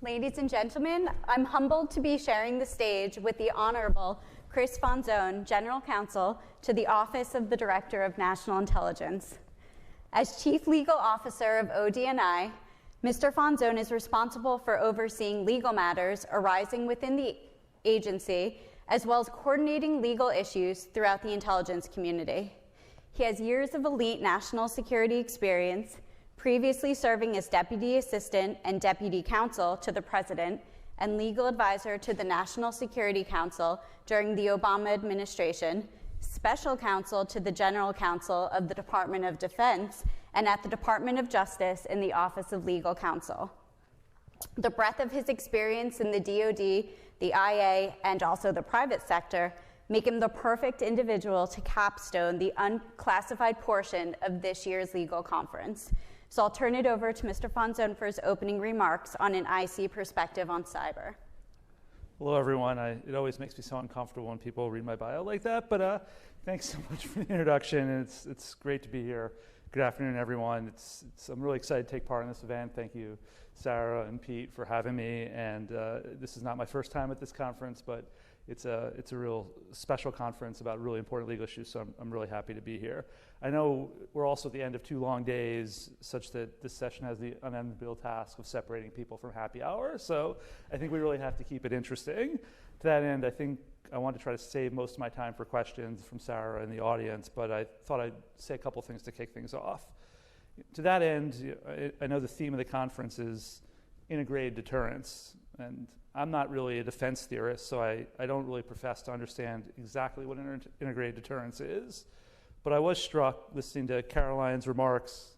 Ladies and gentlemen, I'm humbled to be sharing the stage with the Honorable Chris Fonzone, General Counsel to the Office of the Director of National Intelligence. As Chief Legal Officer of ODNI, Mr. Fonzone is responsible for overseeing legal matters arising within the agency, as well as coordinating legal issues throughout the intelligence community. He has years of elite national security experience, previously serving as Deputy Assistant and Deputy Counsel to the President and Legal Advisor to the National Security Council during the Obama administration, Special Counsel to the General Counsel of the Department of Defense, and at the Department of Justice in the Office of Legal Counsel. The breadth of his experience in the DoD, the IA, and also the private sector make him the perfect individual to capstone the unclassified portion of this year's legal conference. So I'll turn it over to Mr. Fonzone for his opening remarks on an IC perspective on cyber. Hello, everyone. It always makes me so uncomfortable when people read my bio like that, but thanks so much for the introduction. It's great to be here. Good afternoon, everyone. I'm really excited to take part in this event. Thank you, Sarah and Pete, for having me. And this is not my first time at this conference, but it's a real special conference about really important legal issues, so I'm really happy to be here. I know we're also at the end of 2 long days, such that this session has the unenviable task of separating people from happy hour, so I think we really have to keep it interesting. To that end, I think I want to try to save most of my time for questions from Sarah and the audience, but I thought I'd say a couple things to kick things off. To that end, I know the theme of the conference is integrated deterrence, and I'm not really a defense theorist, so I don't really profess to understand exactly what integrated deterrence is. But I was struck listening to Caroline's remarks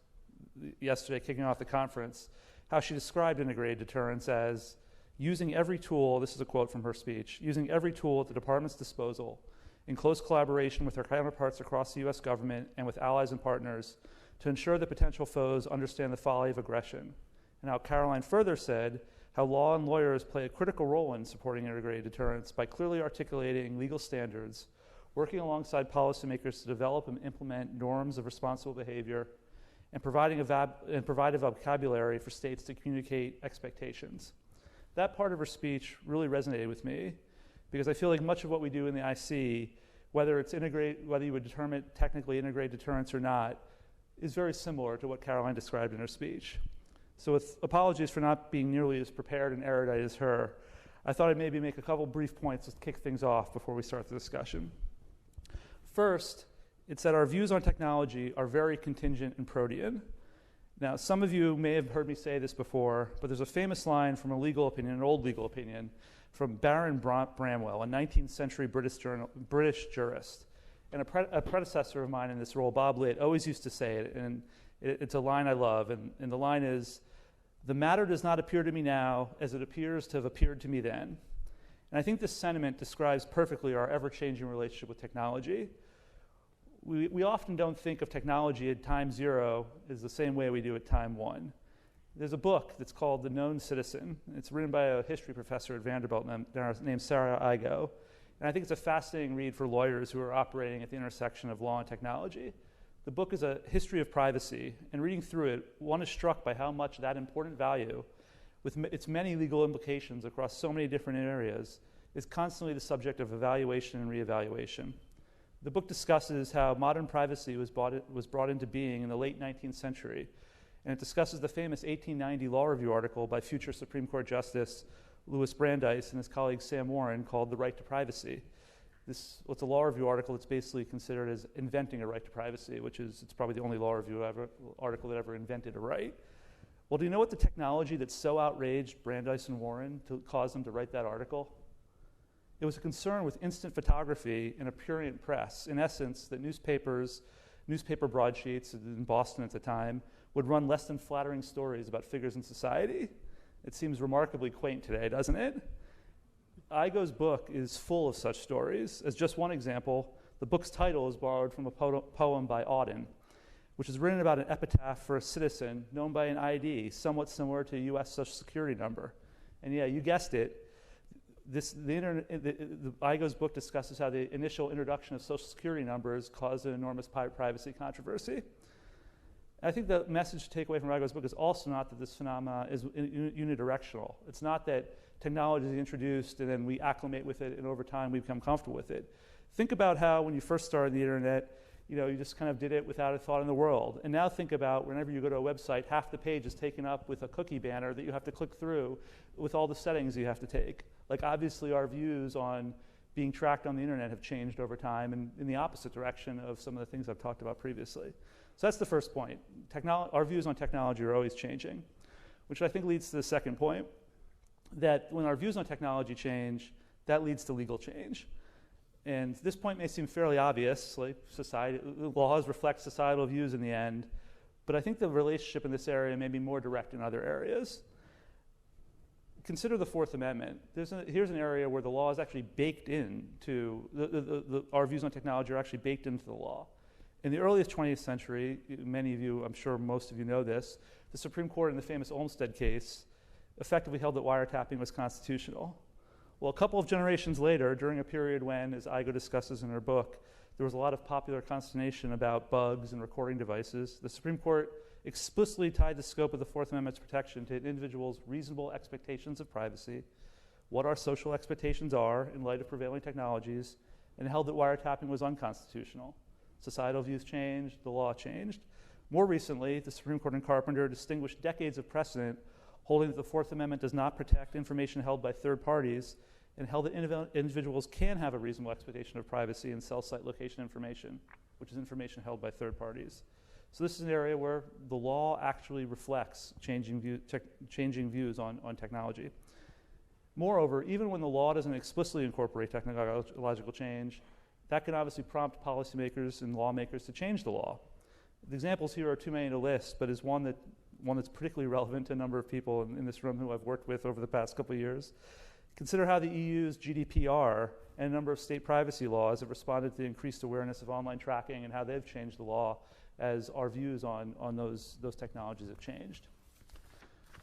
yesterday kicking off the conference, how she described integrated deterrence as using every tool, this is a quote from her speech, using every tool at the department's disposal in close collaboration with our counterparts across the U.S. government and with allies and partners to ensure that potential foes understand the folly of aggression. And how Caroline further said how law and lawyers play a critical role in supporting integrated deterrence by clearly articulating legal standards, working alongside policymakers to develop and implement norms of responsible behavior, and provide a vocabulary for states to communicate expectations. That part of her speech really resonated with me because I feel like much of what we do in the IC, whether you would determine it technically integrated deterrence or not, is very similar to what Caroline described in her speech. So with apologies for not being nearly as prepared and erudite as her, I thought I'd maybe make a couple brief points to kick things off before we start the discussion. First, it's that our views on technology are very contingent and protean. Now, some of you may have heard me say this before, but there's a famous line from an old legal opinion, from Baron Bramwell, a 19th century British jurist. And a predecessor of mine in this role, Bob Litt, always used to say it, and it's a line I love, and the line is, "The matter does not appear to me now as it appears to have appeared to me then." And I think this sentiment describes perfectly our ever-changing relationship with technology. We often don't think of technology at time 0 as the same way we do at time 1. There's a book that's called The Known Citizen. It's written by a history professor at Vanderbilt named Sara Neugroschel. And I think it's a fascinating read for lawyers who are operating at the intersection of law and technology. The book is a history of privacy, and reading through it, one is struck by how much that important value, with its many legal implications across so many different areas, is constantly the subject of evaluation and reevaluation. The book discusses how modern privacy was brought into being in the late 19th century, and it discusses the famous 1890 law review article by future Supreme Court Justice Louis Brandeis and his colleague Sam Warren called The Right to Privacy. It's a law review article that's basically considered as inventing a right to privacy, it's probably the only law review article that ever invented a right. Well, do you know what the technology that so outraged Brandeis and Warren to cause them to write that article? It was a concern with instant photography and a prurient press. In essence, that newspaper broadsheets in Boston at the time would run less than flattering stories about figures in society. It seems remarkably quaint today, doesn't it? Igo's book is full of such stories. As just one example, the book's title is borrowed from a poem by Auden, which is written about an epitaph for a citizen known by an ID, somewhat similar to a U.S. Social Security number. And yeah, you guessed it, Igo's book discusses how the initial introduction of Social Security numbers caused an enormous privacy controversy. I think the message to take away from Reigel's book is also not that this phenomenon is unidirectional. It's not that technology is introduced and then we acclimate with it and over time we become comfortable with it. Think about how when you first started the internet, you just kind of did it without a thought in the world. And now think about whenever you go to a website, half the page is taken up with a cookie banner that you have to click through with all the settings you have to take. Like obviously our views on being tracked on the internet have changed over time and in the opposite direction of some of the things I've talked about previously. So that's the first point. Our views on technology are always changing, which I think leads to the second point, that when our views on technology change, that leads to legal change. And this point may seem fairly obvious, like laws reflect societal views in the end, but I think the relationship in this area may be more direct in other areas. Consider the Fourth Amendment. Here's an area where the law is actually baked into, our views on technology are actually baked into the law. In the earliest 20th century, many of you, I'm sure most of you know this, the Supreme Court in the famous Olmstead case effectively held that wiretapping was constitutional. Well, a couple of generations later, during a period when, as Igo discusses in her book, there was a lot of popular consternation about bugs and recording devices, the Supreme Court explicitly tied the scope of the Fourth Amendment's protection to an individual's reasonable expectations of privacy, what our social expectations are in light of prevailing technologies, and held that wiretapping was unconstitutional. Societal views changed, the law changed. More recently, the Supreme Court in Carpenter distinguished decades of precedent holding that the Fourth Amendment does not protect information held by third parties and held that individuals can have a reasonable expectation of privacy in cell site location information, which is information held by third parties. So this is an area where the law actually reflects changing views on technology. Moreover, even when the law doesn't explicitly incorporate technological change, that can obviously prompt policymakers and lawmakers to change the law. The examples here are too many to list, but is one that's particularly relevant to a number of people in this room who I've worked with over the past couple of years. Consider how the EU's GDPR and a number of state privacy laws have responded to the increased awareness of online tracking and how they've changed the law as our views on those technologies have changed.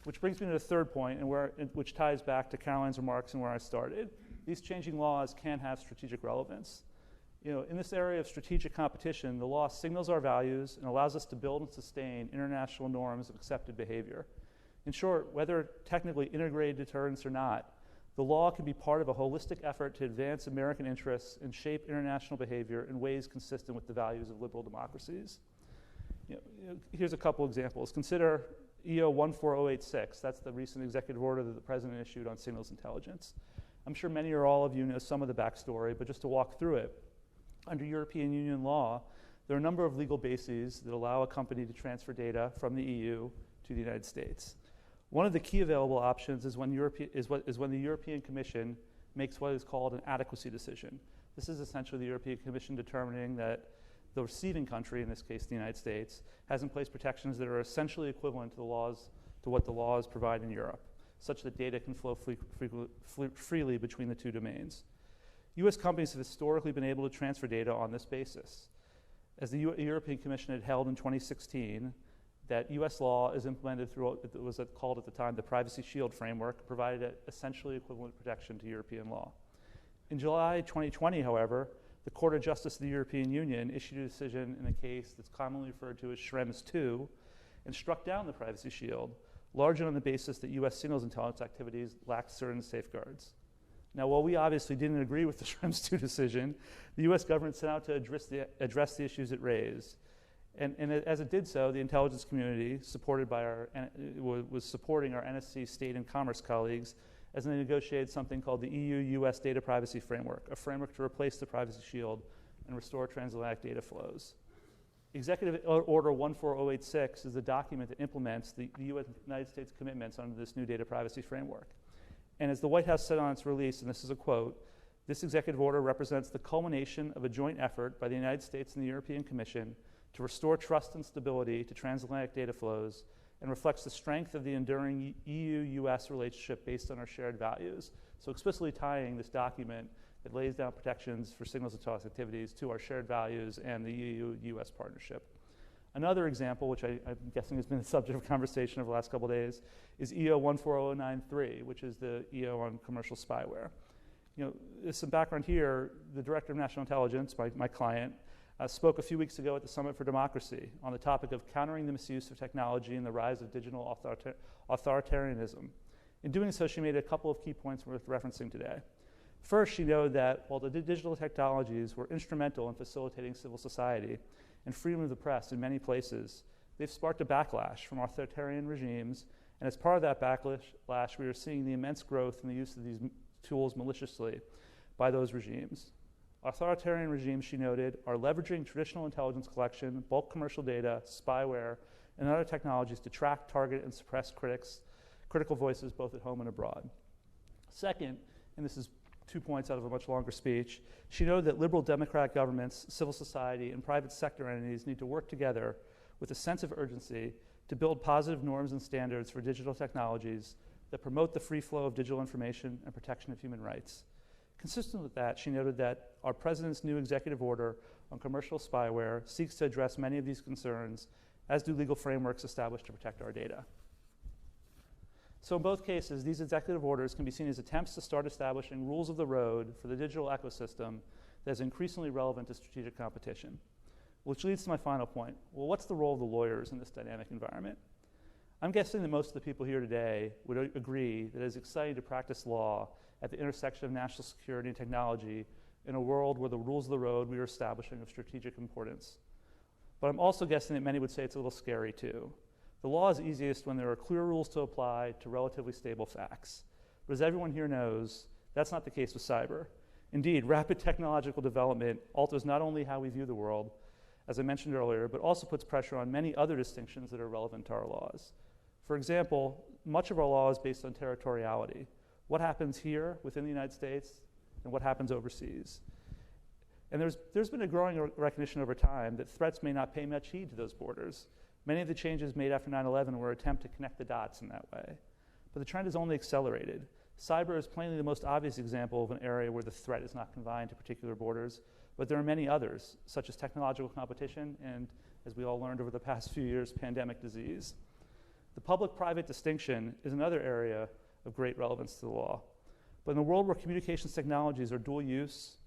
Which brings me to the third point, which ties back to Caroline's remarks and where I started. These changing laws can have strategic relevance. In this area of strategic competition, the law signals our values and allows us to build and sustain international norms of accepted behavior. In short, whether technically integrated deterrence or not, the law can be part of a holistic effort to advance American interests and shape international behavior in ways consistent with the values of liberal democracies. Here's a couple examples. Consider EO 14086. That's the recent executive order that the president issued on signals intelligence. I'm sure many or all of you know some of the backstory, but just to walk through it, under European Union law, there are a number of legal bases that allow a company to transfer data from the EU to the United States. One of the key available options is when the European Commission makes what is called an adequacy decision. This is essentially the European Commission determining that the receiving country, in this case the United States, has in place protections that are essentially equivalent to what the laws provide in Europe, such that data can flow freely between the two domains. U.S. companies have historically been able to transfer data on this basis. As the European Commission had held in 2016, that U.S. law is implemented through what was called at the time the Privacy Shield framework, provided essentially equivalent protection to European law. In July 2020, however, the Court of Justice of the European Union issued a decision in a case that's commonly referred to as Schrems II and struck down the Privacy Shield, largely on the basis that U.S. signals intelligence activities lacked certain safeguards. Now, while we obviously didn't agree with the Schrems II decision, the U.S. government set out to address the issues it raised. And as it did so, the intelligence community was supporting our NSC state and commerce colleagues as they negotiated something called the EU-US Data Privacy Framework, a framework to replace the Privacy Shield and restore transatlantic data flows. Executive Order 14086 is the document that implements the United States commitments under this new data privacy framework. And as the White House said on its release, and this is a quote, this executive order represents the culmination of a joint effort by the United States and the European Commission to restore trust and stability to transatlantic data flows and reflects the strength of the enduring EU-US relationship based on our shared values. So explicitly tying this document that lays down protections for signals intelligence activities to our shared values and the EU-US partnership. Another example, which I'm guessing has been the subject of conversation over the last couple of days, is EO 14093, which is the EO on commercial spyware. There's some background here. The Director of National Intelligence, my client, spoke a few weeks ago at the Summit for Democracy on the topic of countering the misuse of technology and the rise of digital authoritarianism. In doing so, she made a couple of key points worth referencing today. First, she noted that while the digital technologies were instrumental in facilitating civil society and freedom of the press in many places, they've sparked a backlash from authoritarian regimes, and as part of that backlash, we are seeing the immense growth in the use of these tools maliciously by those regimes. Authoritarian regimes, she noted, are leveraging traditional intelligence collection, bulk commercial data, spyware, and other technologies to track, target, and suppress critical voices both at home and abroad. Second, and this is 2 points out of a much longer speech, she noted that liberal democratic governments, civil society, and private sector entities need to work together with a sense of urgency to build positive norms and standards for digital technologies that promote the free flow of digital information and protection of human rights. Consistent with that, she noted that our president's new executive order on commercial spyware seeks to address many of these concerns, as do legal frameworks established to protect our data. So in both cases, these executive orders can be seen as attempts to start establishing rules of the road for the digital ecosystem that is increasingly relevant to strategic competition. Which leads to my final point. Well, what's the role of the lawyers in this dynamic environment? I'm guessing that most of the people here today would agree that it is exciting to practice law at the intersection of national security and technology in a world where the rules of the road we are establishing of strategic importance. But I'm also guessing that many would say it's a little scary too. The law is easiest when there are clear rules to apply to relatively stable facts. But as everyone here knows, that's not the case with cyber. Indeed, rapid technological development alters not only how we view the world, as I mentioned earlier, but also puts pressure on many other distinctions that are relevant to our laws. For example, much of our law is based on territoriality. What happens here within the United States and what happens overseas. And there's been a growing recognition over time that threats may not pay much heed to those borders. Many of the changes made after 9/11 were an attempt to connect the dots in that way. But the trend has only accelerated. Cyber is plainly the most obvious example of an area where the threat is not confined to particular borders, but there are many others, such as technological competition and, as we all learned over the past few years, pandemic disease. The public-private distinction is another area of great relevance to the law. But in a world where communications technologies are dual use,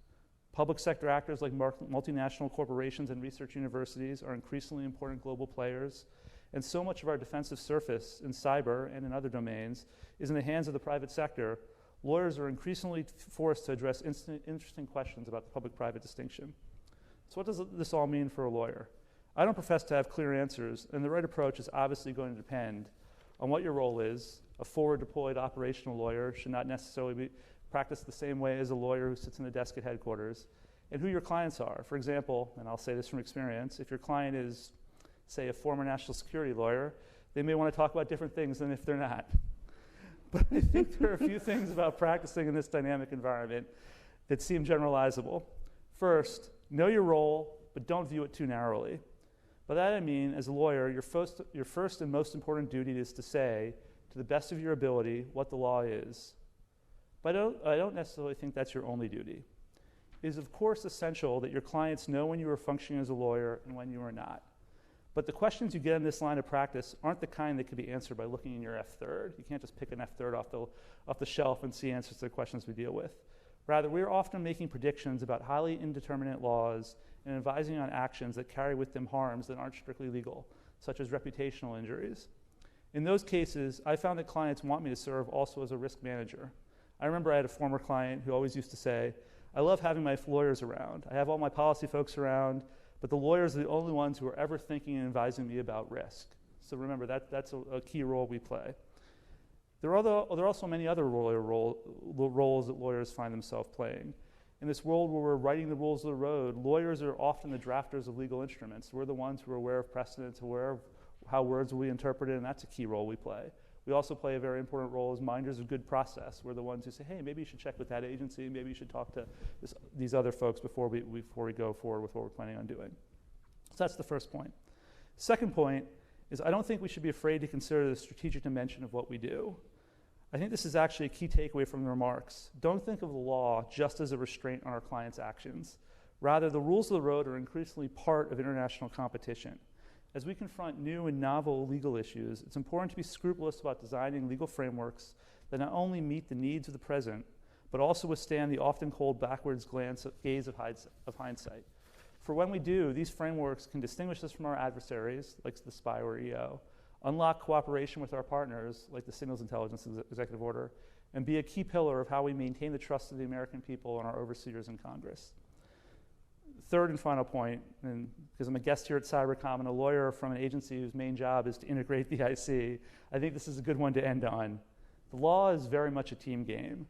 public sector actors like multinational corporations and research universities are increasingly important global players, and so much of our defensive surface in cyber and in other domains is in the hands of the private sector, lawyers are increasingly forced to address interesting questions about the public-private distinction. So what does this all mean for a lawyer? I don't profess to have clear answers, and the right approach is obviously going to depend on what your role is. A forward-deployed operational lawyer should not necessarily practice the same way as a lawyer who sits in a desk at headquarters, and who your clients are. For example, and I'll say this from experience, if your client is, say, a former national security lawyer, they may want to talk about different things than if they're not. But I think there are a few things about practicing in this dynamic environment that seem generalizable. First, know your role, but don't view it too narrowly. By that I mean, as a lawyer, your first and most important duty is to say, to the best of your ability, what the law is. But I don't necessarily think that's your only duty. It is, of course, essential that your clients know when you are functioning as a lawyer and when you are not. But the questions you get in this line of practice aren't the kind that can be answered by looking in your F-third. You can't just pick an F-third off the shelf and see answers to the questions we deal with. Rather, we are often making predictions about highly indeterminate laws and advising on actions that carry with them harms that aren't strictly legal, such as reputational injuries. In those cases, I found that clients want me to serve also as a risk manager. I remember I had a former client who always used to say, I love having my lawyers around. I have all my policy folks around, but the lawyers are the only ones who are ever thinking and advising me about risk. So remember, that's a key role we play. There are also many other roles that lawyers find themselves playing. In this world where we're writing the rules of the road, lawyers are often the drafters of legal instruments. We're the ones who are aware of precedents, aware of how words will be interpreted, and that's a key role we play. We also play a very important role as minders of good process. We're the ones who say, hey, maybe you should check with that agency, maybe you should talk to these other folks before we go forward with what we're planning on doing. So that's the first point. Second point is I don't think we should be afraid to consider the strategic dimension of what we do. I think this is actually a key takeaway from the remarks. Don't think of the law just as a restraint on our clients' actions. Rather, the rules of the road are increasingly part of international competition. As we confront new and novel legal issues, it's important to be scrupulous about designing legal frameworks that not only meet the needs of the present, but also withstand the often cold backwards gaze of hindsight. For when we do, these frameworks can distinguish us from our adversaries, like the spyware EO, unlock cooperation with our partners, like the Signals Intelligence Executive Order, and be a key pillar of how we maintain the trust of the American people and our overseers in Congress. Third and final point, and because I'm a guest here at Cybercom and a lawyer from an agency whose main job is to integrate the IC, I think this is a good one to end on. The law is very much a team game.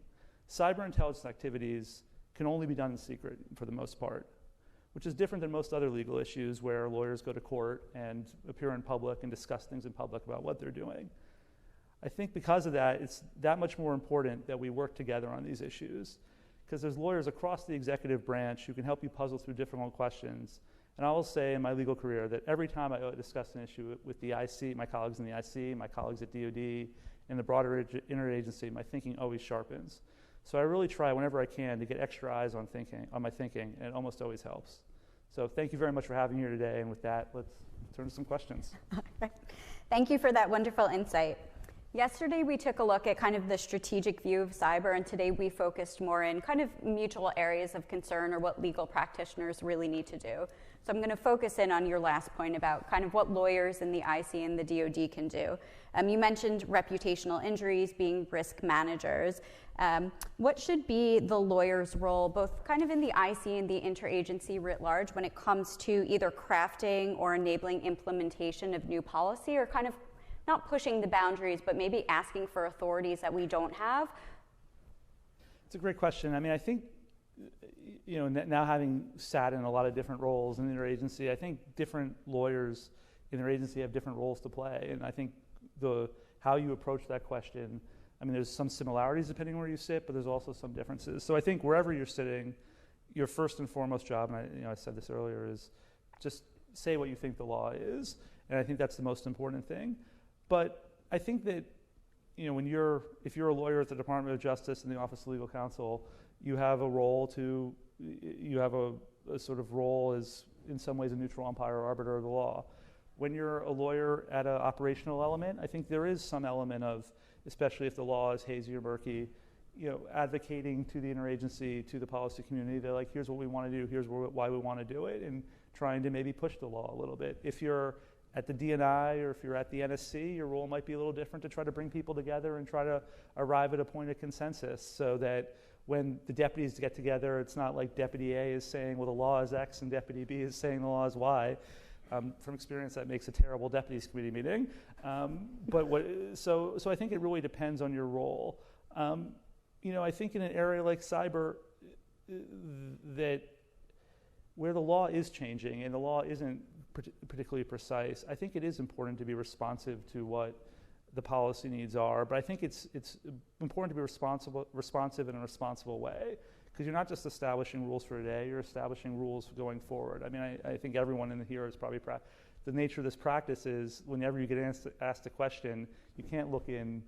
Cyber intelligence activities can only be done in secret for the most part, which is different than most other legal issues where lawyers go to court and appear in public and discuss things in public about what they're doing. I think because of that, it's that much more important that we work together on these issues, because there's lawyers across the executive branch who can help you puzzle through difficult questions. And I will say in my legal career that every time I discuss an issue with the IC, my colleagues in the IC, my colleagues at DoD, and the broader interagency, my thinking always sharpens. So I really try whenever I can to get extra eyes on my thinking, and it almost always helps. So thank you very much for having me here today, and with that, let's turn to some questions. Thank you for that wonderful insight. Yesterday, we took a look at kind of the strategic view of cyber, and today we focused more in kind of mutual areas of concern or what legal practitioners really need to do. So I'm going to focus in on your last point about kind of what lawyers in the IC and the DoD can do. You mentioned reputational injuries being risk managers. What should be the lawyer's role, both kind of in the IC and the interagency writ large, when it comes to either crafting or enabling implementation of new policy, or kind of not pushing the boundaries, but maybe asking for authorities that we don't have? It's a great question. I mean, I think, now having sat in a lot of different roles in interagency, I think different lawyers in their agency have different roles to play. And I think how you approach that question, I mean, there's some similarities depending on where you sit, but there's also some differences. So I think wherever you're sitting, your first and foremost job, and I said this earlier, is just say what you think the law is. And I think that's the most important thing. But I think that, if you're a lawyer at the Department of Justice and the Office of Legal Counsel, you have a sort of role as, in some ways, a neutral umpire or arbiter of the law. When you're a lawyer at an operational element, I think there is some element of, especially if the law is hazy or murky, advocating to the interagency, to the policy community, they're like, here's what we want to do, here's why we want to do it, and trying to maybe push the law a little bit. If you're at the DNI or if you're at the NSC, your role might be a little different, to try to bring people together and try to arrive at a point of consensus, so that when the deputies get together, it's not like Deputy A is saying, well, the law is X, and Deputy B is saying the law is Y. From experience, that makes a terrible deputies committee meeting. So I think it really depends on your role. I think in an area like cyber, that where the law is changing and the law isn't particularly precise, I think it is important to be responsive to what the policy needs are. But I think it's important to be responsive in a responsible way, because you're not just establishing rules for today, you're establishing rules going forward. I mean, I think everyone in here is probably the nature of this practice is whenever you get asked a question, you can't look in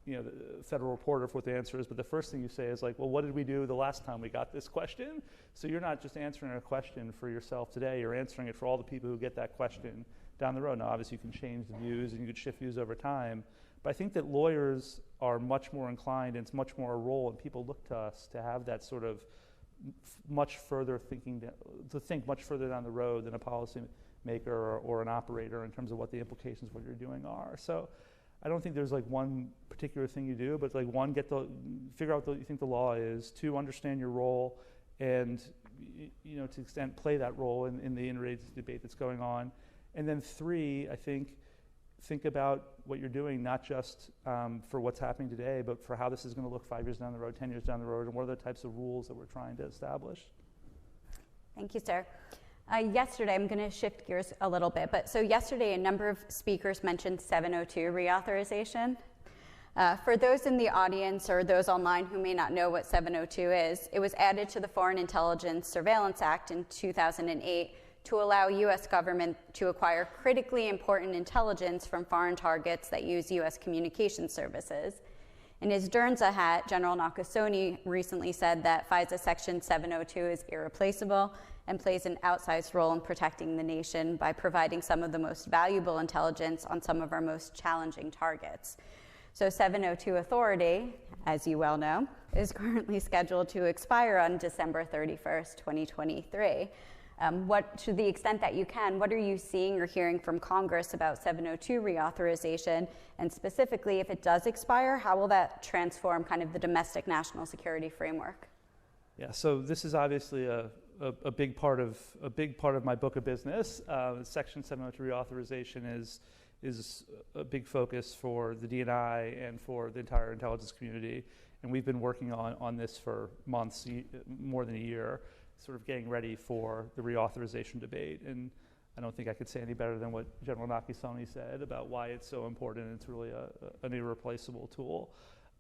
the Federal Reporter for what the answer is, but the first thing you say is like, well, what did we do the last time we got this question? So you're not just answering a question for yourself today, you're answering it for all the people who get that question down the road. Now, obviously, you can change the views and you can shift views over time, but I think that lawyers are much more inclined, and it's much more a role, and people look to us to have that sort of much further thinking, to think much further down the road than a policy maker or an operator in terms of what the implications of what you're doing are. So I don't think there's like one particular thing you do, but like one, figure out what you think the law is. Two, understand your role, and to the extent play that role in the interagency debate that's going on. And then three, I think about what you're doing, not just for what's happening today, but for how this is going to look 5 years down the road, 10 years down the road, and what are the types of rules that we're trying to establish. Thank you, sir. Yesterday, I'm going to shift gears a little bit, but so yesterday a number of speakers mentioned 702 reauthorization. For those in the audience or those online who may not know what 702 is, it was added to the Foreign Intelligence Surveillance Act in 2008 to allow U.S. government to acquire critically important intelligence from foreign targets that use U.S. communication services. In his Dernza hat, General Nakasone recently said that FISA Section 702 is irreplaceable and plays an outsized role in protecting the nation by providing some of the most valuable intelligence on some of our most challenging targets. So 702 authority, as you well know, is currently scheduled to expire on December 31st, 2023. To the extent that you can, what are you seeing or hearing from Congress about 702 reauthorization? And specifically, if it does expire, how will that transform kind of the domestic national security framework? Yeah, so this is obviously a big part of my book of business. Section 702 reauthorization is a big focus for the D&I and for the entire intelligence community. And we've been working on this for months, more than a year, sort of getting ready for the reauthorization debate. And I don't think I could say any better than what General Nakasone said about why it's so important. It's really an irreplaceable tool.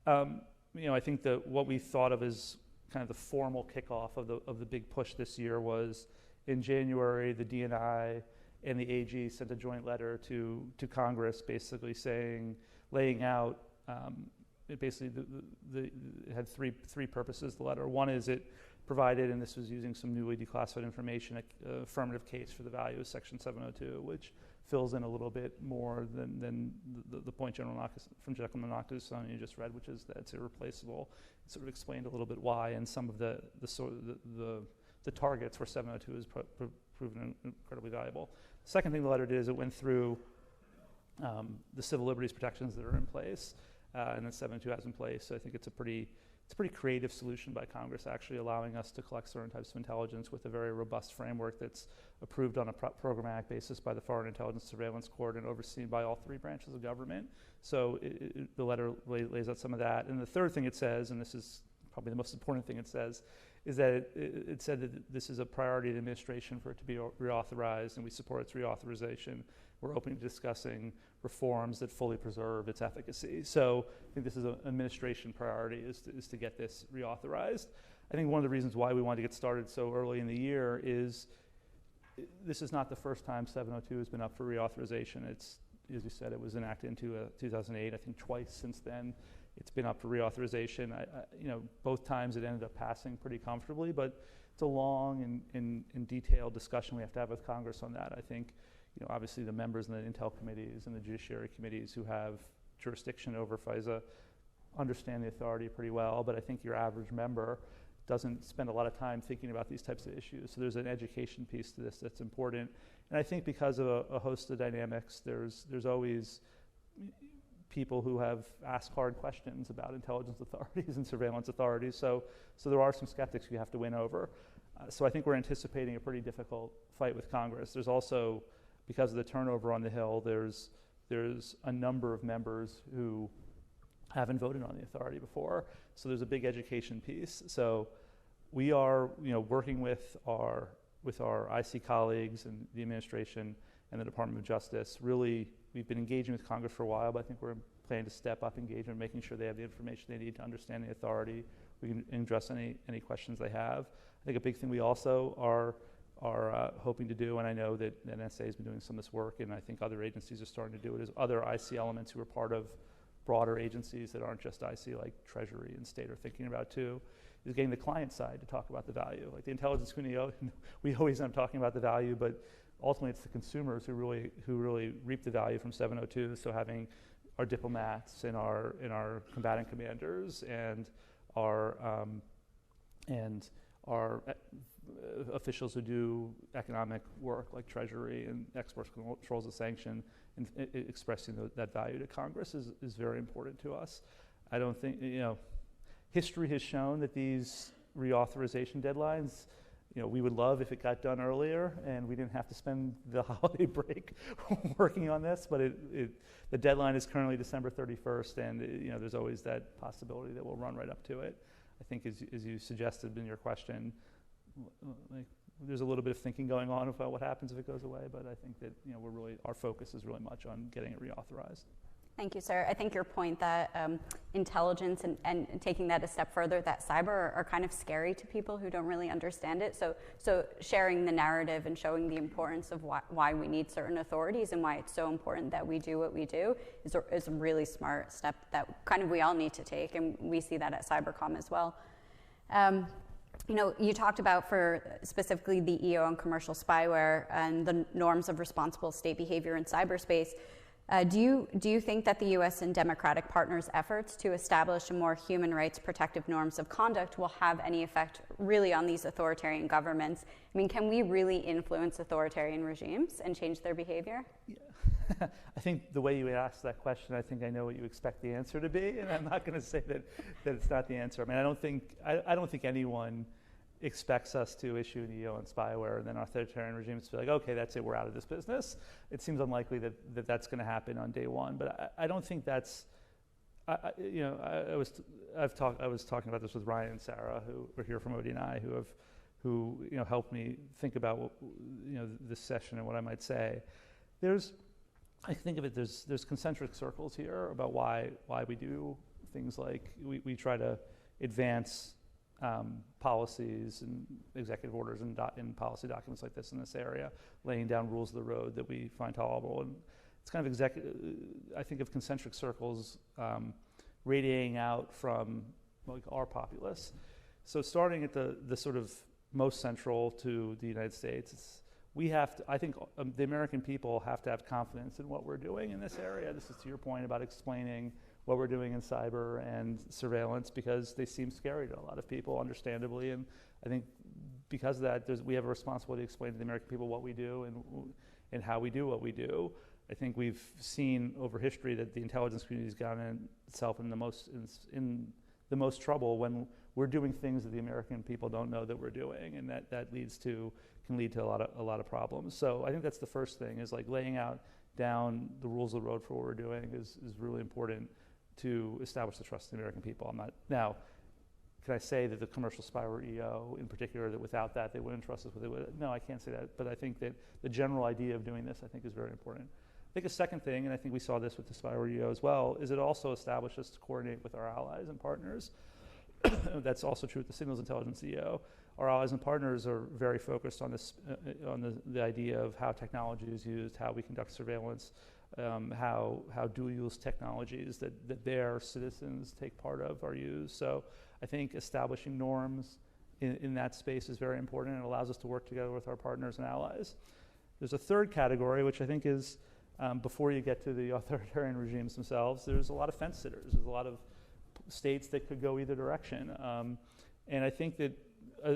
I think that what we thought of as kind of the formal kickoff of the big push this year was in January, the D&I and the AG sent a joint letter to Congress basically laying out, it had three purposes, the letter. One is it provided, and this was using some newly declassified information, an affirmative case for the value of Section 702, which fills in a little bit more than the point General Nakasone you just read, which is that it's irreplaceable. It sort of explained a little bit why, and some of the targets where 702 is proven incredibly valuable. The second thing the letter did is it went through the civil liberties protections that are in place, and that 702 has in place. So I think it's a pretty creative solution by Congress, actually allowing us to collect certain types of intelligence with a very robust framework that's approved on a programmatic basis by the Foreign Intelligence Surveillance Court and overseen by all three branches of government. So the letter lays out some of that. And the third thing it says, and this is probably the most important thing it says, is that it said that this is a priority of the administration for it to be reauthorized, and we support its reauthorization. We're open to discussing reforms that fully preserve its efficacy. So I think this is an administration priority is to get this reauthorized. I think one of the reasons why we wanted to get started so early in the year is this is not the first time 702 has been up for reauthorization. It's, as you said, it was enacted in 2008. I think twice since then it's been up for reauthorization. Both times it ended up passing pretty comfortably, but it's a long and detailed discussion we have to have with Congress on that. I think, obviously the members in the Intel committees and the Judiciary committees who have jurisdiction over FISA understand the authority pretty well, but I think your average member doesn't spend a lot of time thinking about these types of issues. So there's an education piece to this that's important. And I think because of a host of dynamics, there's always people who have asked hard questions about intelligence authorities and surveillance authorities. So there are some skeptics you have to win over. So I think we're anticipating a pretty difficult fight with Congress. There's also, because of the turnover on the Hill, there's a number of members who haven't voted on the authority before. So there's a big education piece. So we are, working with our IC colleagues and the administration and the Department of Justice. Really, we've been engaging with Congress for a while, but I think we're planning to step up engagement, making sure they have the information they need to understand the authority. We can address any questions they have. I think a big thing we also are hoping to do, and I know that NSA has been doing some of this work, and I think other agencies are starting to do it, is other IC elements who are part of broader agencies that aren't just IC, like Treasury and State are thinking about too, is getting the client side to talk about the value. Like the intelligence community, we always end up talking about the value, but ultimately it's the consumers who really reap the value from 702. So having our diplomats and our combatant commanders and our officials who do economic work like Treasury and export controls of sanction and expressing that value to Congress is very important to us. I don't think, history has shown that these reauthorization deadlines, we would love if it got done earlier and we didn't have to spend the holiday break working on this, but the deadline is currently December 31st, and there's always that possibility that we'll run right up to it. I think as you suggested in your question, there's a little bit of thinking going on about what happens if it goes away, but I think that our focus is really much on getting it reauthorized. Thank you, sir. I think your point that intelligence and taking that a step further, that cyber are kind of scary to people who don't really understand it. So sharing the narrative and showing the importance of why we need certain authorities and why it's so important that we do what we do is a really smart step that kind of we all need to take, and we see that at Cybercom as well. You talked about for specifically the EO and commercial spyware and the norms of responsible state behavior in cyberspace. Do you think that the U.S. and democratic partners' efforts to establish a more human rights protective norms of conduct will have any effect really on these authoritarian governments? I mean, can we really influence authoritarian regimes and change their behavior? Yeah. I think the way you asked that question, I think I know what you expect the answer to be, and I'm not going to say that it's not the answer. I mean, I don't think anyone expects us to issue an EO on spyware and then authoritarian regimes to be like, okay, that's it, we're out of this business. It seems unlikely that that's going to happen on day one, but I don't think that's, I was talking about this with Ryan and Sara, who were here from ODNI, who helped me think about this session and what I might say. I think of it, there's concentric circles here about why we do things like we try to advance policies and executive orders and policy documents like this in this area, laying down rules of the road that we find tolerable. And it's kind of I think of concentric circles radiating out from like our populace. So starting at the sort of most central to the United States, I think the American people have to have confidence in what we're doing in this area. This is to your point about explaining what we're doing in cyber and surveillance, because they seem scary to a lot of people, understandably. And I think because of that, we have a responsibility to explain to the American people what we do and how we do what we do. I think we've seen over history that the intelligence community has gotten itself in the most trouble when we're doing things that the American people don't know that we're doing, and that can lead to a lot of problems. So I think that's the first thing, is like laying down the rules of the road for what we're doing is really important to establish the trust of the American people. Now, can I say that the commercial spyware EO in particular, that without that they wouldn't trust us with it? No, I can't say that, but I think that the general idea of doing this, I think, is very important. I think a second thing, and I think we saw this with the spyware EO as well, is it also established us to coordinate with our allies and partners. That's also true with the signals intelligence EO. Our allies and partners are very focused on this, on the idea of how technology is used, how we conduct surveillance, how dual-use technologies that their citizens take part of are used. So I think establishing norms in that space is very important, and it allows us to work together with our partners and allies. There's a third category, which I think is, before you get to the authoritarian regimes themselves, there's a lot of fence sitters. There's a lot of states that could go either direction. And I think that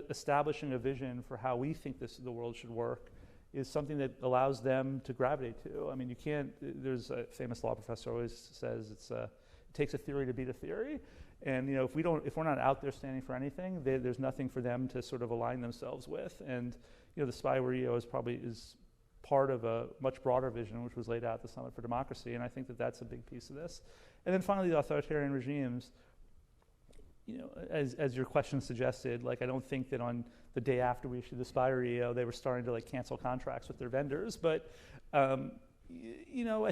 establishing a vision for how we think the world should work is something that allows them to gravitate to. I mean, there's a famous law professor always says it takes a theory to beat a theory. And if we're not out there standing for anything, there's nothing for them to sort of align themselves with. And the spyware EO is part of a much broader vision, which was laid out at the Summit for Democracy. And I think that that's a big piece of this. And then finally, the authoritarian regimes, as your question suggested, like I don't think that on the day after we issued the spyware EO, they were starting to like cancel contracts with their vendors. But I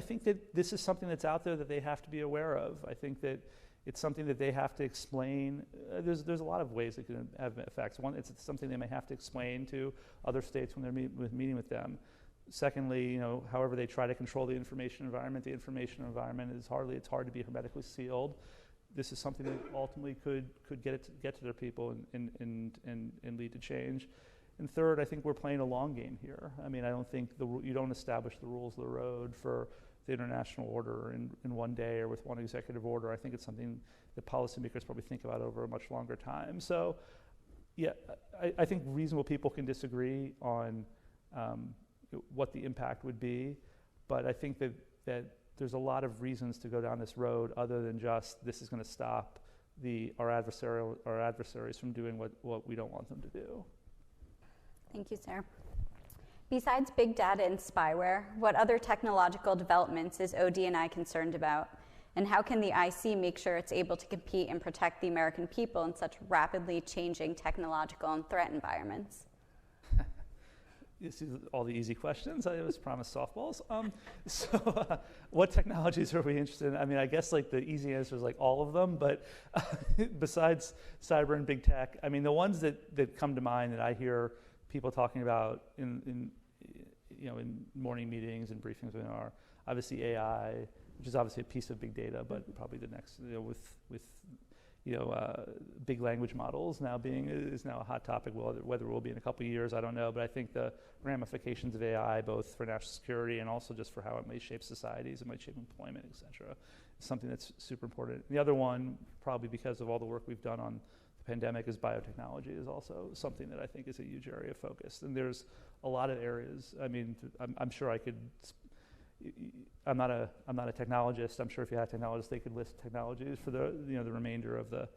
think that this is something that's out there that they have to be aware of. I think that it's something that they have to explain. There's a lot of ways it can have effects. One, it's something they may have to explain to other states when they're meeting with them. Secondly, however they try to control the information environment is it's hard to be hermetically sealed. This is something that ultimately could get to their people and lead to change. And third, I think we're playing a long game here. I mean, I don't think you don't establish the rules of the road for the international order in one day or with one executive order. I think it's something that policymakers probably think about over a much longer time. So, yeah, I think reasonable people can disagree on what the impact would be, but I think that there's a lot of reasons to go down this road other than just this is going to stop our adversaries from doing what we don't want them to do. Thank you, Sarah. Besides big data and spyware, what other technological developments is ODNI concerned about? And how can the IC make sure it's able to compete and protect the American people in such rapidly changing technological and threat environments? You see all the easy questions. I was promised softballs. What technologies are we interested in? I mean, I guess like the easy answer is like all of them, but besides cyber and big tech, I mean, the ones that come to mind that I hear people talking about in morning meetings and briefings are obviously AI, which is obviously a piece of big data, but probably the next, with big language models is now a hot topic. Whether it will be in a couple of years, I don't know. But I think the ramifications of AI, both for national security and also just for how it may shape societies, it might shape employment, et cetera, is something that's super important. The other one, probably because of all the work we've done on the pandemic, is biotechnology is also something that I think is a huge area of focus. And there's a lot of areas. I mean, I'm sure I could. I'm not a technologist. I'm sure if you had technologists, they could list technologies for the remainder of the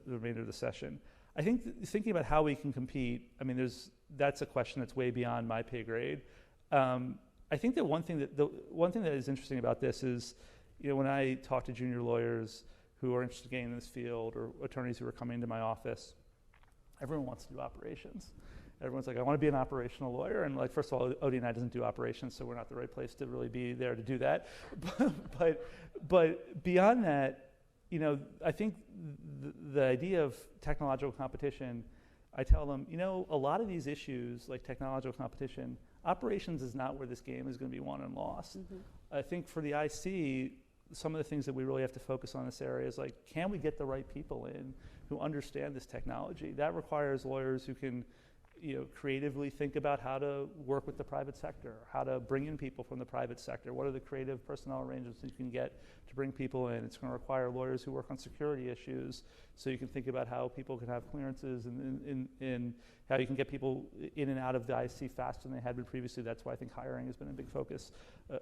remainder of the session. I think thinking about how we can compete. I mean, that's a question that's way beyond my pay grade. I think that one thing that is interesting about this is, when I talk to junior lawyers who are interested in getting in this field, or attorneys who are coming into my office, everyone wants to do operations. Everyone's like, I want to be an operational lawyer. And like, first of all, OD&I doesn't do operations, so we're not the right place to really be there to do that. But beyond that, I think the idea of technological competition, I tell them, a lot of these issues, like technological competition, operations is not where this game is going to be won and lost. Mm-hmm. I think for the IC, some of the things that we really have to focus on in this area is like, can we get the right people in who understand this technology? That requires lawyers who can creatively think about how to work with the private sector, how to bring in people from the private sector. What are the creative personnel arrangements you can get to bring people in? It's going to require lawyers who work on security issues, so you can think about how people can have clearances and how you can get people in and out of the IC faster than they had been previously. That's why I think hiring has been a big focus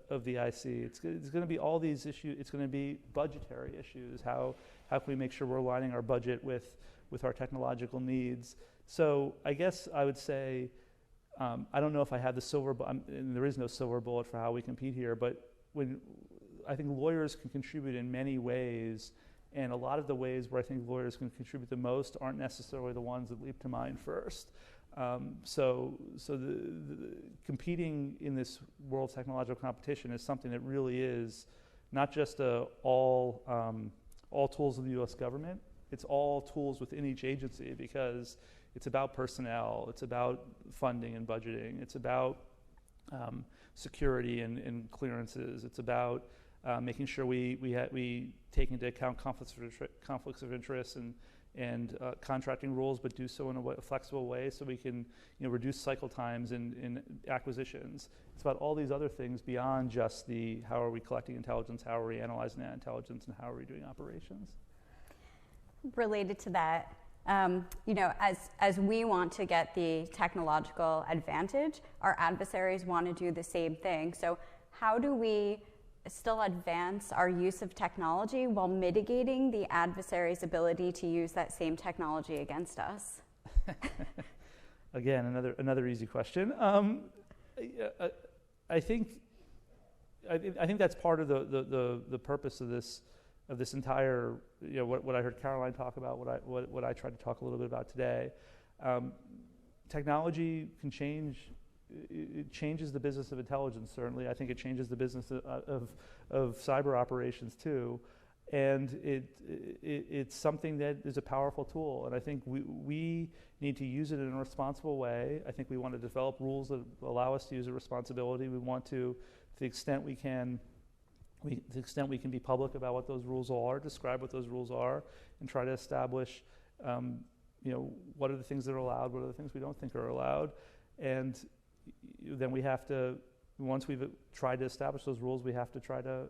of the IC. It's going to be all these issues. It's going to be budgetary issues. How can we make sure we're aligning our budget with our technological needs? So I guess I would say, I don't know if I have the silver bullet, and there is no silver bullet for how we compete here, but I think lawyers can contribute in many ways, and a lot of the ways where I think lawyers can contribute the most aren't necessarily the ones that leap to mind first. So the competing in this world of technological competition is something that really is not just all tools of the U.S. government. It's all tools within each agency, because it's about personnel, it's about funding and budgeting, it's about security and clearances, it's about making sure we take into account conflicts of interest and contracting rules, but do so in a flexible way so we can reduce cycle times in acquisitions. It's about all these other things beyond just the how are we collecting intelligence, how are we analyzing that intelligence, and how are we doing operations. Related to that, as we want to get the technological advantage, our adversaries want to do the same thing. So how do we still advance our use of technology while mitigating the adversary's ability to use that same technology against us? Again, another easy question. I think that's part of the purpose of this entire, what I heard Caroline talk about, what I tried to talk a little bit about today. Technology can change. It changes the business of intelligence, certainly. I think it changes the business of cyber operations too, and it's something that is a powerful tool. And I think we need to use it in a responsible way. I think we want to develop rules that allow us to use it responsibility. We want to the extent we can be public about what those rules are, describe what those rules are, and try to establish, what are the things that are allowed, what are the things we don't think are allowed, and then we have to, once we've tried to establish those rules, we have to try to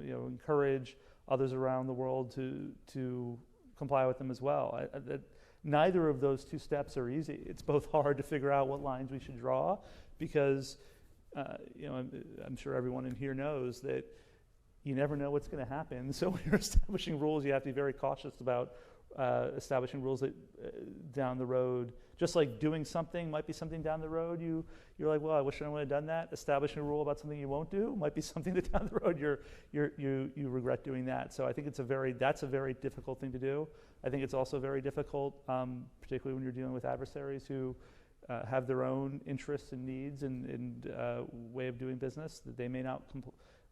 encourage others around the world to comply with them as well. Neither of those two steps are easy. It's both hard to figure out what lines we should draw, because I'm sure everyone in here knows that you never know what's going to happen. So when you're establishing rules, you have to be very cautious about establishing rules that down the road, just like doing something might be something down the road you're like, well, I wish I would have done that. Establishing a rule about something you won't do might be something that down the road you regret doing that. So I think that's a very difficult thing to do. I think it's also very difficult, particularly when you're dealing with adversaries who have their own interests and needs and way of doing business, that they may not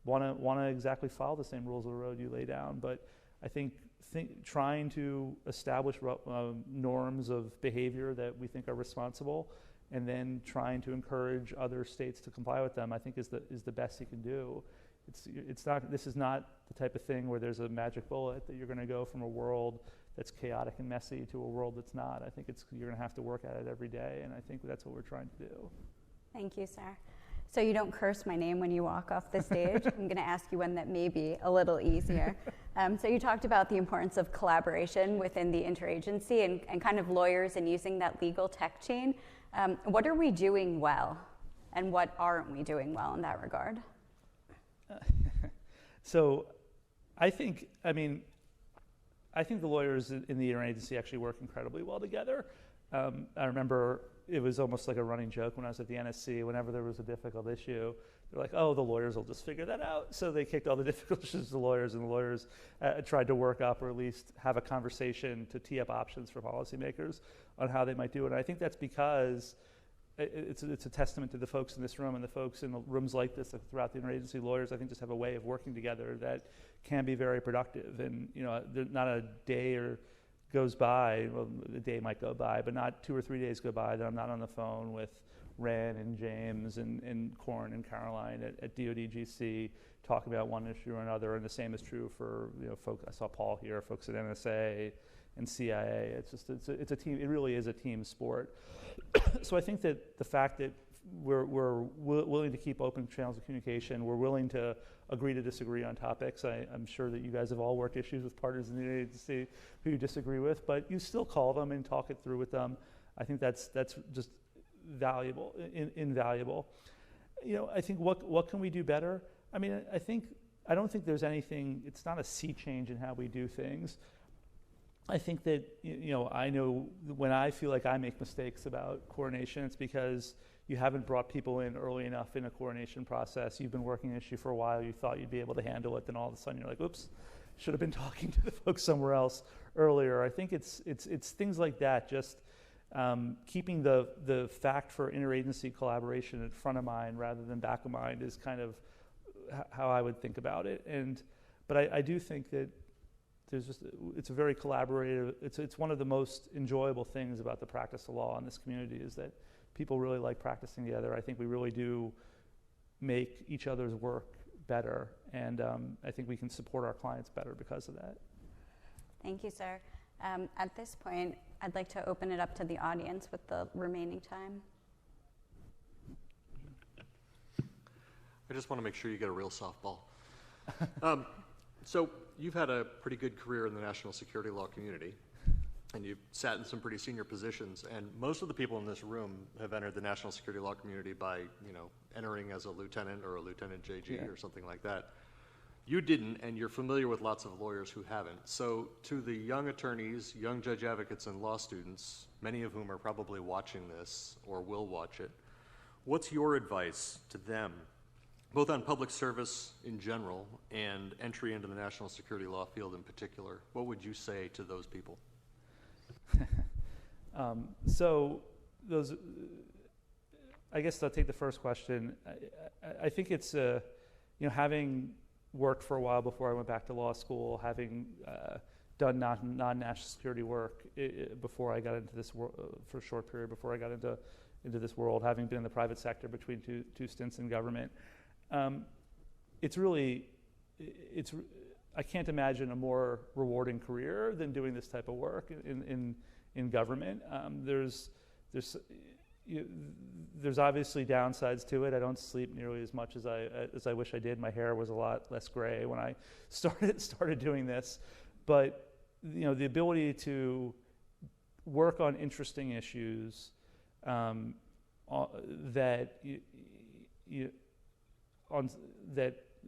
want to exactly follow the same rules of the road you lay down. But I think trying to establish norms of behavior that we think are responsible, and then trying to encourage other states to comply with them, I think is the best you can do. This is not the type of thing where there's a magic bullet that you're going to go from a world that's chaotic and messy to a world that's not. I think you're going to have to work at it every day, and I think that's what we're trying to do. Thank you, Sarah. So you don't curse my name when you walk off the stage. I'm going to ask you one that may be a little easier. So you talked about the importance of collaboration within the interagency and kind of lawyers and using that legal tech chain. What are we doing well, and what aren't we doing well in that regard? So I think the lawyers in the interagency actually work incredibly well together. I remember it was almost like a running joke when I was at the NSC. Whenever there was a difficult issue, they're like, "Oh, the lawyers will just figure that out." So they kicked all the difficult issues to the lawyers, and the lawyers tried to work up or at least have a conversation to tee up options for policymakers on how they might do it. And I think that's because it's a testament to the folks in this room and the folks in the rooms like this throughout the interagency. Lawyers, I think, just have a way of working together that can be very productive. And not a day goes by, well, a day might go by, but not 2 or 3 days go by that I'm not on the phone with Ren and James and Corin and Caroline at DoD-GC talking about one issue or another. And the same is true for folks. I saw Paul here, folks at NSA and CIA. It's a team. It really is a team sport. So I think that the fact that we're willing to keep open channels of communication, we're willing to agree to disagree on topics. I'm sure that you guys have all worked issues with partners in the agency who you disagree with, but you still call them and talk it through with them. I think that's just valuable, invaluable. I think what can we do better? I mean, I don't think there's anything. It's not a sea change in how we do things. I think that, I know when I feel like I make mistakes about coordination, it's because you haven't brought people in early enough in a coordination process. You've been working an issue for a while. You thought you'd be able to handle it. Then all of a sudden you're like, oops, should have been talking to the folks somewhere else earlier. I think it's things like that, just keeping the fact for interagency collaboration in front of mind rather than back of mind is kind of how I would think about it. But I do think that it's a very collaborative, it's one of the most enjoyable things about the practice of law in this community is that people really like practicing together. I think we really do make each other's work better, and I think we can support our clients better because of that. Thank you, sir. At this point, I'd like to open it up to the audience with the remaining time. I just want to make sure you get a real softball. So you've had a pretty good career in the national security law community, and you've sat in some pretty senior positions, and most of the people in this room have entered the national security law community by, entering as a lieutenant or a lieutenant JG or something like that. You didn't, and you're familiar with lots of lawyers who haven't. So to the young attorneys, young judge advocates, and law students, many of whom are probably watching this or will watch it, what's your advice to them, both on public service in general and entry into the national security law field in particular? What would you say to those people? So those, I guess I'll take the first question. I think it's, having worked for a while before I went back to law school, having done non-national security work before I got into this for a short period before I got into this world, having been in the private sector between two stints in government, I can't imagine a more rewarding career than doing this type of work in government. There's obviously downsides to it. I don't sleep nearly as much as I wish I did. My hair was a lot less gray when I started doing this, but the ability to work on interesting issues that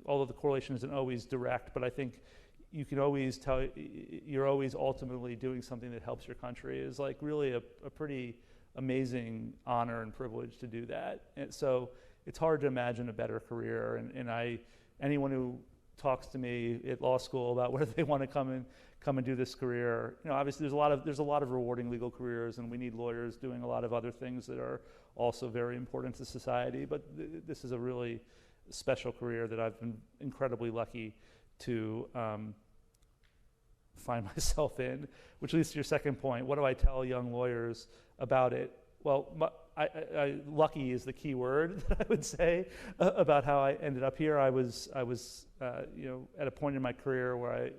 although the correlation isn't always direct, but I think you can always tell you're always ultimately doing something that helps your country is like really a pretty amazing honor and privilege to do that. And so it's hard to imagine a better career. And anyone who talks to me at law school about whether they want to come and do this career, obviously there's a lot of rewarding legal careers, and we need lawyers doing a lot of other things that are also very important to society. But this is a really special career that I've been incredibly lucky to find myself in, which leads to your second point. What do I tell young lawyers about it? Well, lucky is the key word that I would say about how I ended up here. I was at a point in my career where I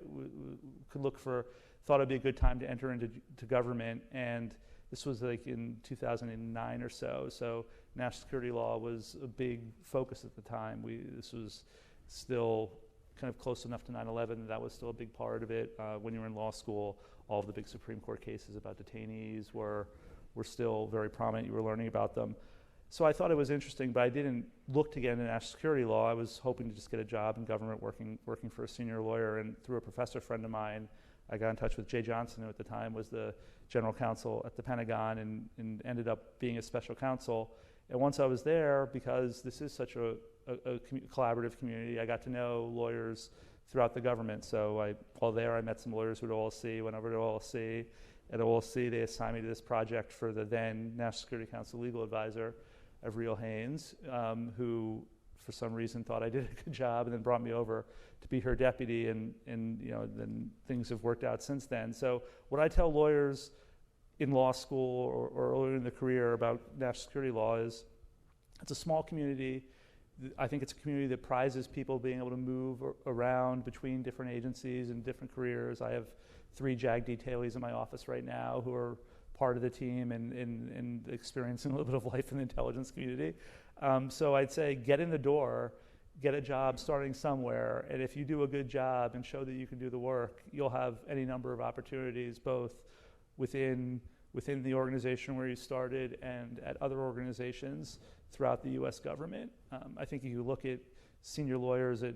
thought it'd be a good time to enter into government, and this was like in 2009 or so. So national security law was a big focus at the time. This was still kind of close enough to 9/11 that was still a big part of it. When you were in law school, all of the big Supreme Court cases about detainees were still very prominent. You were learning about them. So I thought it was interesting, but I didn't look to get into national security law. I was hoping to just get a job in government working for a senior lawyer, and through a professor friend of mine, I got in touch with Jay Johnson, who at the time was the general counsel at the Pentagon, and ended up being a special counsel. And once I was there, because this is such a collaborative community, I got to know lawyers throughout the government. So while there, I met some lawyers at OLC, went over to OLC. At OLC, they assigned me to this project for the then National Security Council legal advisor, Avril Haines, who for some reason thought I did a good job and then brought me over to be her deputy, and then things have worked out since then. So what I tell lawyers in law school or earlier in the career about national security law is it's a small community. I think it's a community that prizes people being able to move around between different agencies and different careers. I have 3 JAG detailees in my office right now who are part of the team and experiencing a little bit of life in the intelligence community. So I'd say get in the door, get a job starting somewhere, and if you do a good job and show that you can do the work, you'll have any number of opportunities, both within the organization where you started and at other organizations throughout the U.S. government. I think if you look at senior lawyers at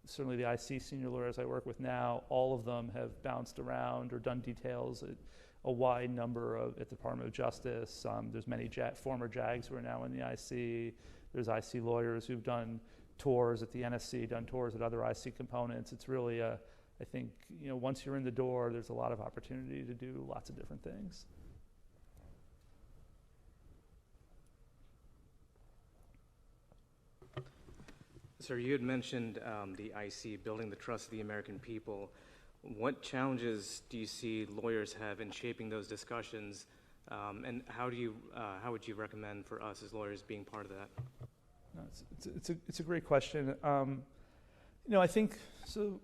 certainly the IC senior lawyers I work with now, all of them have bounced around or done details at a wide number at the Department of Justice. There's many former JAGs who are now in the IC. There's IC lawyers who've done tours at the NSC, done tours at other IC components. It's really I think, once you're in the door, there's a lot of opportunity to do lots of different things. Sir, you had mentioned the IC, building the trust of the American people. What challenges do you see lawyers have in shaping those discussions, and how would you recommend for us as lawyers being part of that? No, it's a great question. I think so.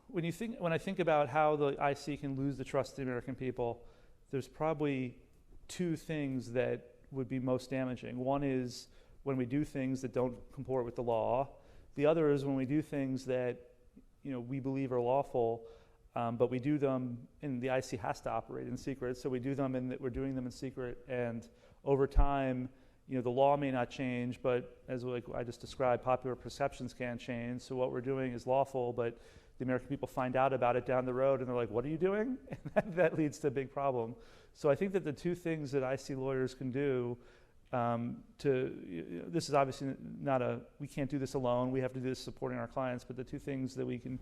When I think about how the IC can lose the trust of the American people, there's probably 2 things that would be most damaging. One is when we do things that don't comport with the law. The other is when we do things that we believe are lawful, but we do them, and the IC has to operate in secret, so we do them and we're doing them in secret, and over time, the law may not change, but as I just described, popular perceptions can change. So what we're doing is lawful, but the American people find out about it down the road, and they're like, "What are you doing?" And that leads to a big problem. So I think that the 2 things that IC lawyers can do this is obviously we can't do this alone. We have to do this supporting our clients. But the 2 things that we can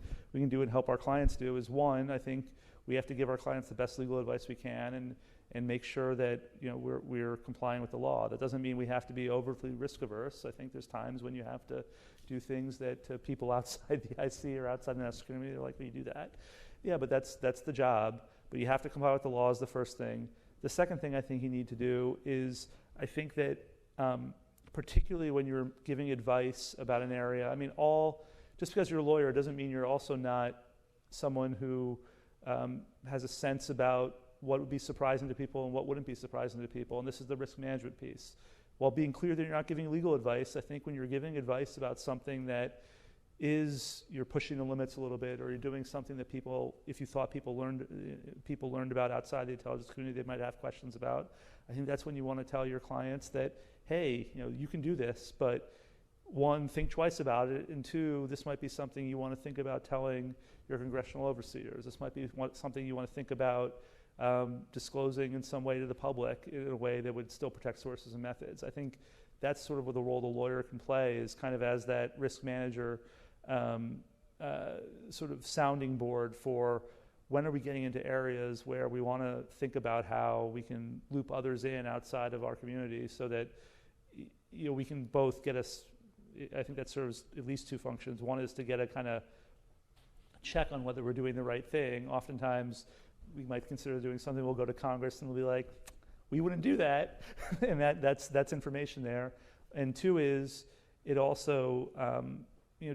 do and help our clients do is, one, I think we have to give our clients the best legal advice we can and make sure that we're complying with the law. That doesn't mean we have to be overly risk averse. I think there's times when you have to do things that people outside the IC or outside the national community are like, "Will you do that?" Yeah, but that's the job. But you have to comply with the law is the first thing. The second thing I think you need to do is, I think that particularly when you're giving advice about an area, just because you're a lawyer doesn't mean you're also not someone who has a sense about what would be surprising to people and what wouldn't be surprising to people, and this is the risk management piece. While being clear that you're not giving legal advice, I think when you're giving advice about something that you're pushing the limits a little bit, or you're doing something that if you thought people learned about outside the intelligence community, they might have questions about, I think that's when you want to tell your clients that, hey, you can do this, but 1, think twice about it, and 2, this might be something you want to think about telling your congressional overseers. This might be something you want to think about disclosing in some way to the public in a way that would still protect sources and methods. I think that's sort of what the role the lawyer can play, is kind of as that risk manager sort of sounding board for when are we getting into areas where we want to think about how we can loop others in outside of our community so that we can both get us. I think that serves at least 2 functions. One is to get a kind of check on whether we're doing the right thing. Oftentimes we might consider doing something, we'll go to Congress and we'll be like, we wouldn't do that, and that's information there. And two is it also,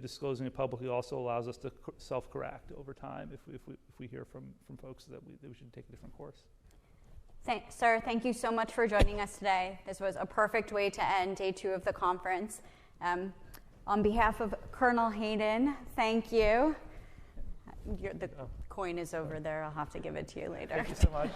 disclosing it publicly also allows us to self-correct over time if we hear from folks that we should take a different course. Sir, thank you so much for joining us today. This was a perfect way to end day 2 of the conference. On behalf of Colonel Hayden, thank you. The coin is over there. I'll have to give it to you later. Thank you so much.